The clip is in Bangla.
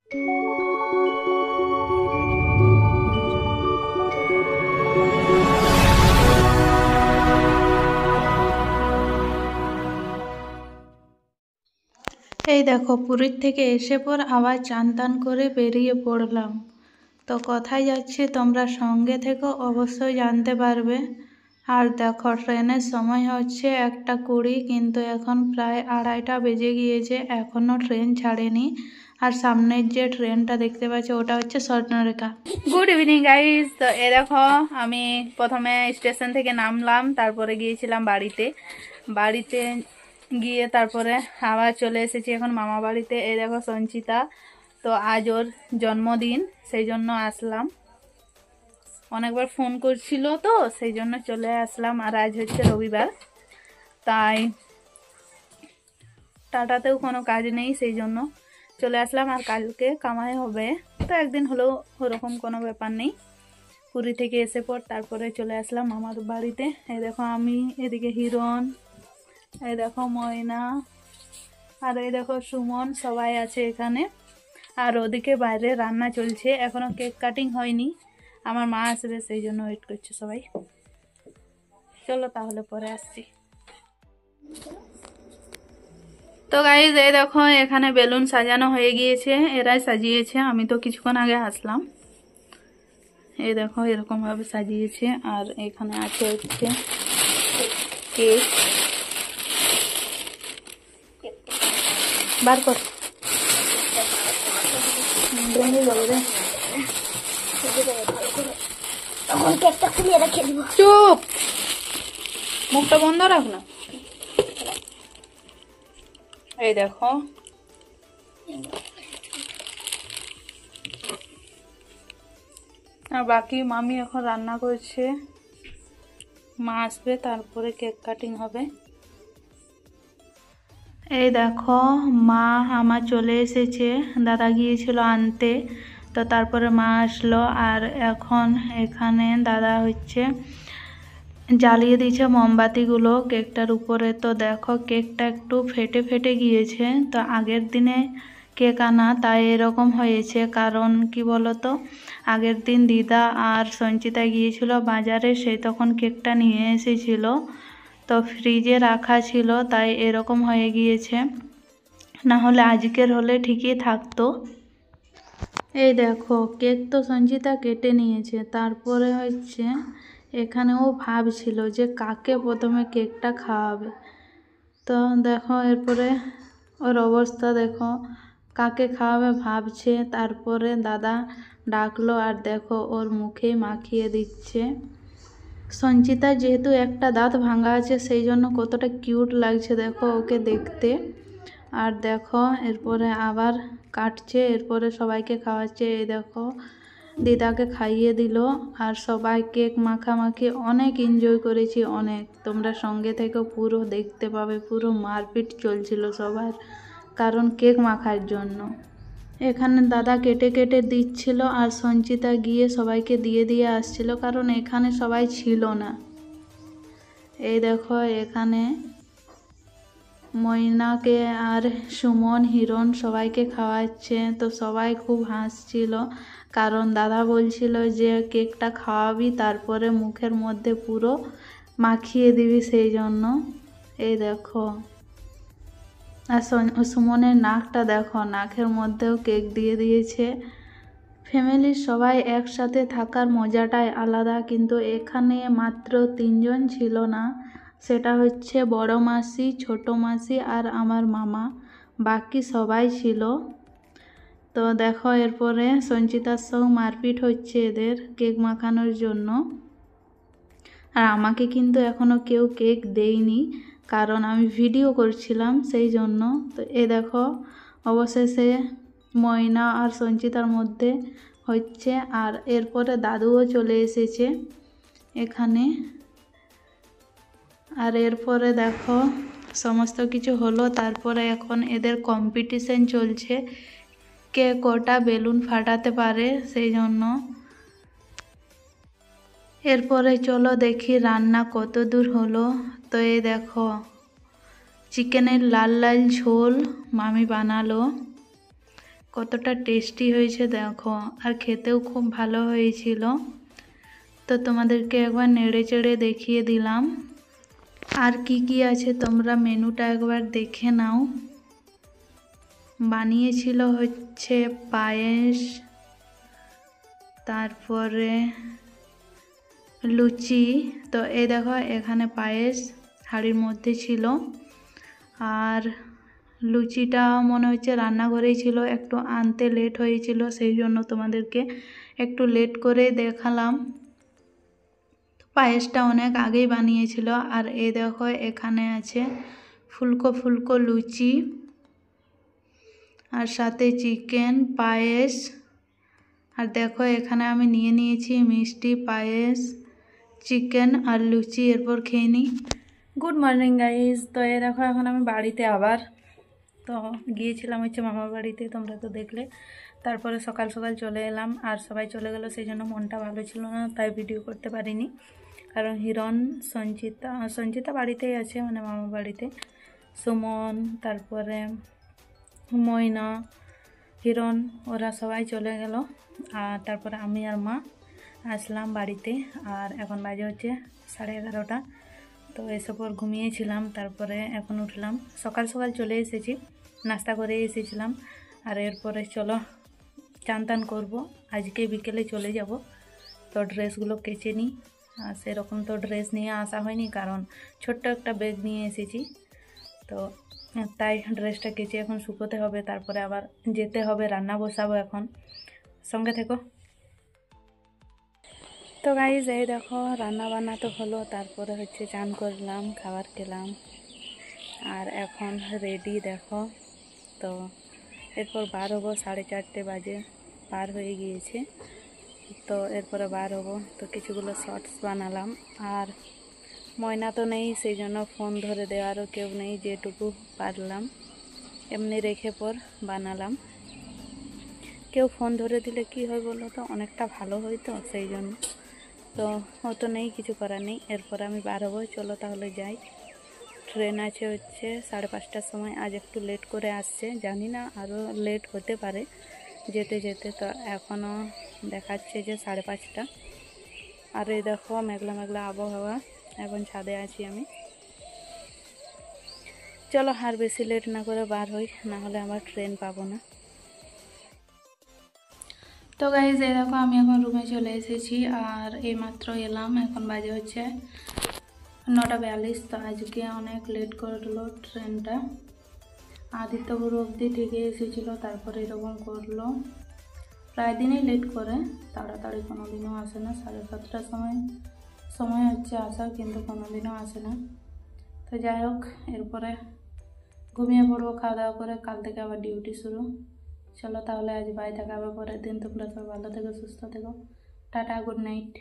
এই দেখো পুরীর থেকে এসে পর আবার চান টান করে বেরিয়ে পড়লাম। তো কোথায় যাচ্ছি তোমরা সঙ্গে থেকে অবশ্যই জানতে পারবে। আর দেখো ট্রেনের সময় হচ্ছে 1:20, কিন্তু এখন প্রায় 2:30 বেজে গিয়েছে, এখনও ট্রেন ছাড়েনি। আর সামনের যে ট্রেনটা দেখতে পাচ্ছি ওটা হচ্ছে স্বর্ণরেখা। Good evening guys. তো এ দেখো আমি প্রথমে স্টেশন থেকে নামলাম, তারপরে গিয়েছিলাম বাড়িতে গিয়ে তারপরে আবার চলে এসেছি এখন মামা বাড়িতে। এই দেখো সঞ্চিতা, তো আজ ওর জন্মদিন, সেই জন্য আসলাম। অনেকবার ফোন করছিল তো সেই জন্য চলে আসলাম। আর আজ হচ্ছে রবিবার, তাই টাটাতেও কোনো কাজ নেই, সেই জন্য চলে আসলাম। আর কালকে কামাই হবে, তো একদিন হলেও ওরকম কোনো ব্যাপার নেই। পুরী থেকে এসে পর তারপরে চলে আসলাম মামার বাড়িতে। এই দেখো আমি, এদিকে হিরণ, এই দেখো ময়না, আর এই দেখো সুমন, সবাই আছে এখানে। আর ওদিকে বাইরে রান্না চলছে, এখনো কেক কাটিং হয়নি। আমার মা আসবে সেই জন্য ওয়েট করছে সবাই। চলো তাহলে পরে আসছি। তো গাইজ এই দেখো এখানে বেলুন সাজানো হয়ে গিয়েছে, এরাই সাজিয়েছে, আমি তো কিছুক্ষণ আগে আসলাম। এই দেখো এরকম ভাবে সাজিয়েছে। আর এখানে আছে হচ্ছে কেক, বার কর চুপ, মুখটা বন্ধ রাখ না। এই দেখো আর বাকি মামি এখন রান্না করছে, মা আসবে তারপরে কেক কাটিং হবে। এই দেখো মা আমার চলে এসেছে, দাদা গিয়েছিল আনতে, তো তারপরে মা আসলো। আর এখন এখানে দাদা হচ্ছে জ্বালিয়ে দিয়েছে মোমবাতিগুলো কেকটার উপরে। তো দেখো কেকটা একটু ফেটে ফেটে গিয়েছে, তো আগের দিনে কেক আনা তাই এরকম হয়েছে। কারণ কি বলতো, আগের দিন দিদা আর সঞ্চিতা গিয়েছিল বাজারে, সেই তখন কেকটা নিয়ে এসেছিল, তো ফ্রিজে রাখা ছিল, তাই এরকম হয়ে গিয়েছে, না হলে আজকের হলে ঠিকই থাকতো। এই দেখো কেক তো সঞ্চিতা কেটে নিয়েছে, তারপরে হচ্ছে এখানে ও ভাবছিল যে কাকে প্রথমে কেকটা খাওয়াবে। তো দেখো এরপরে ওর অবস্থা দেখো, কাকে খাওয়াবে ভাবছে। তারপরে দাদা ডাকলো আর দেখো ওর মুখে মাখিয়ে দিচ্ছে। সঞ্চিতা যেহেতু একটা দাঁত ভাঙা আছে, সেই জন্য কতটা কিউট লাগছে দেখো ওকে দেখতে। আর দেখো এরপরে আবার কাটছে, এরপরে সবাইকে খাওয়াচ্ছে। এই দেখো দিদাকে খাইয়ে দিল। আর সবাই কেক মাখামাখি অনেক এনজয় করেছি, অনেক। তোমরা সঙ্গে থেকে পুরো দেখতে পাবে, পুরো মারপিট চলছিল সবার, কারণ কেক মাখার জন্য। এখানে দাদা কেটে কেটে দিচ্ছিল আর সঞ্চিতা গিয়ে সবাইকে দিয়ে দিয়ে আসছিল, কারণ এখানে সবাই ছিল না। এই দেখো এখানে ময়নাকে আর সুমন, হিরণ সবাইকে খাওয়াচ্ছে, তো সবাই খুব হাসছিল, কারণ দাদা বলছিল যে কেকটা খাওয়াবি তারপরে মুখের মধ্যে পুরো মাখিয়ে দিবি, সেই জন্য। এই দেখো আর সুমনের নাকটা দেখো, নাকের মধ্যেও কেক দিয়ে দিয়েছে। ফ্যামিলির সবাই একসাথে থাকার মজাটাই আলাদা, কিন্তু এখানে মাত্র 3 জন ছিল না, সেটা হচ্ছে বড় মাসি, ছোট মাসি আর আমার মামা, বাকি সবাই ছিল। তো দেখো এরপরে সঞ্চিতার সঙ্গে মারপিট হচ্ছে এদের কেক মাখানোর জন্য। আর আমাকে কিন্তু এখনও কেউ কেক দেয়নি, কারণ আমি ভিডিও করছিলাম সেই জন্য। তো এ দেখো অবশেষে ময়না আর সঞ্চিতার মধ্যে হচ্ছে। আর এরপরে দাদুও চলে এসেছে এখানে। আর এরপরে দেখো সমস্ত কিছু হলো, তারপরে এখন এদের কম্পিটিশন চলছে কে কটা বেলুন ফাটাতে পারে, সেই জন্য। এরপরে চলো দেখি রান্না কত দূর হলো। তো এই দেখো চিকেনের লাল লাল ঝোল মামি বানালো, কতটা টেস্টি হয়েছে দেখো, আর খেতেও খুব ভালো হয়েছিল। তো তোমাদেরকে একবার নেড়ে চেড়ে দেখিয়ে দিলাম। আর কি কি আছে তোমরা মেনুটা একবার দেখে নাও। বানিয়েছিল হচ্ছে পায়েস, তারপরে লুচি। তো এই দেখো এখানে পায়েস হাঁড়ির মধ্যে ছিল, আর লুচিটা মনে হচ্ছে রান্নাঘরেই ছিল, একটু আনতে লেট হয়েছিল, সেই জন্য তোমাদেরকে একটু লেট করে দেখালাম। পায়েসটা অনেক আগেই বানিয়েছিল। আর এই দেখো এখানে আছে ফুলকো ফুলকো লুচি, আর সাথে চিকেন, পায়েস। আর দেখো এখানে আমি নিয়ে নিয়েছি মিষ্টি, পায়েস, চিকেন আর লুচি। এরপর খেয়ে নিই। Good morning guys. তো এই দেখো এখন আমি বাড়িতে আবার, তো গিয়েছিলাম হচ্ছে মামার বাড়িতে, তোমরা তো দেখলে। তারপরে সকাল সকাল চলে এলাম, আর সবাই চলে গেলো, সেই জন্য মনটা ভালো ছিল না, তাই ভিডিও করতে পারিনি। কারণ হিরণ, সঞ্চিতা বাড়িতেই আছে, মানে মামার বাড়িতে। সুমন, তারপরে ময়না, হিরণ, ওরা সবাই চলে গেল। আর তারপরে আমি আর মা আসলাম বাড়িতে। আর এখন বাজে হচ্ছে 11:30। তো এসব পর ঘুমিয়েছিলাম, তারপরে এখন উঠলাম। সকাল সকাল চলে এসেছি, নাস্তা করে এসেছিলাম। আর এরপরে চলো চান টান করবো, আজকে বিকেলে চলে যাব। তো ড্রেসগুলো কেচে নিই। আর সেরকম তো ড্রেস নিয়ে আসা হয়নি, কারণ ছোট্ট একটা ব্যাগ নিয়ে এসেছি। তো তাই ড্রেসটা কেচে এখন শুকোতে হবে, তারপরে আবার যেতে হবে, রান্না বসাবো এখন। সঙ্গে থেকো। তো গাইজ এই দেখো রান্না বান্না তো হলো, তারপরে হচ্ছে চান করলাম, খাবার খেলাম, আর এখন রেডি দেখো। তো এরপর বার হবো, 4:30 বাজে, পার হয়ে গিয়েছে। তো এরপরে বার হবো। তো কিছুগুলো শর্টস বানালাম। আর ময়না তো নেই, সেই জন্য ফোন ধরে দেওয়ারও কেউ নেই, যেটুকু পারলাম এমনি রেখে পর বানালাম। কেউ ফোন ধরে দিলে কি হয় বলো তো, অনেকটা ভালো হয়, তো সেই জন্য। তো অত নেই, কিছু করার নেই। এরপর আমি বার হবো, চলো তাহলে যাই। ট্রেন আছে হচ্ছে 5:30টার সময়, আজ একটু লেট করে আসছে, জানি না আরও লেট হতে পারে যেতে যেতে। তো এখনও দেখাচ্ছে যে 5:30। আর এই দেখো মেঘলা মেঘলা আবহাওয়া, এখন ছাদে আছি আমি। চলো আর বেশি লেট না করে বার হই, না হলে আমার ট্রেন পাবো না। তো গাইজ এই দেখো আমি এখন রুমে চলে এসেছি, আর এইমাত্র এলাম। এখন বাজে হচ্ছে 9:42। তো আজকে অনেক লেট করলো ট্রেনটা। আদিত্যপুর অবধি ঠিকই এসেছিলো, তারপরে এরকম করলো। প্রায় দিনই লেট করে, তাড়াতাড়ি কোনো দিনও আসে না। 7:30টার সময় হচ্ছে আসার, কিন্তু কোনো দিনও আসে না। তো যাই হোক, এরপরে ঘুমিয়ে পড়বো খাওয়া দাওয়া করে, কাল থেকে আবার ডিউটি শুরু। চলো তাহলে আজ বাই, দেখা হবে পরের দিন। তোমরা সব ভালো থেকো, সুস্থ থেকো। Tata, good night.